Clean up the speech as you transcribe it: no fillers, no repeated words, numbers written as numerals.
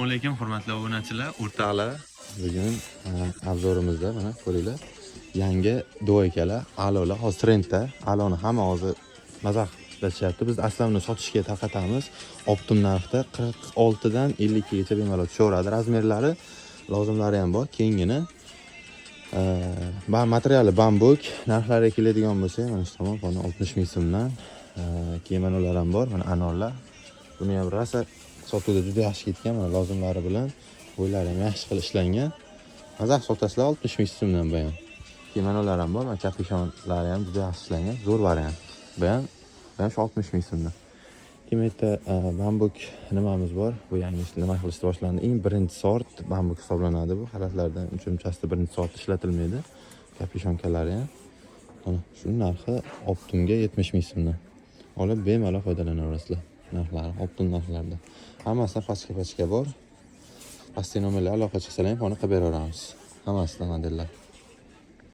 Assalomu alaykum hurmatli obunachilar, o'rtoqlar. Bugun obzorimizda mana ko'ringlar. Yangi doykalar, alolar hozir trendda. Aloni hamma hozir mazah qilishyapti. Biz aslan uni sotishga tarqatamiz. Optim narxda 46 dan 52 gacha bemalol tushaveradi. Razmerlari lozimlari ham bor. Keyingini materiali bambuk. Narxlari keladigan bo'lsa, mana shu tomon 60 ming so'mdan keyin mana ular ham bor. Mana anorlar. Buni ham rosa sotuvda juda yaxshi ketgan, mana lozimlari bilan bo'ylari ham yaxshi qilib ishlangan. Mazah sotasizlar 60 ming so'mdan bayon. Keyin mana ular ham bor, mana kapishonlari ham juda yaxshi ishlangan, zo'r variant. Bayon shu 60 ming so'mdan. Keyin bitta bambuk nimamiz bor. Bu yangi nima qilishni boshlandi. Eng birinchi sort bambuk hisoblanadi bu. Xalatlardan uchinchasida birinchi sort ishlatilmaydi. Kapishonkalari ham. Mana shu narxi optimga 70 ming so'mdan. Olib bemalol foydalanaverasizlar. Narxlari optim narxlarda. Hammasida pastga bor. Pastki nomerlarga aloqa qilsalar ham qilib beraveramiz. Hammasida modellar.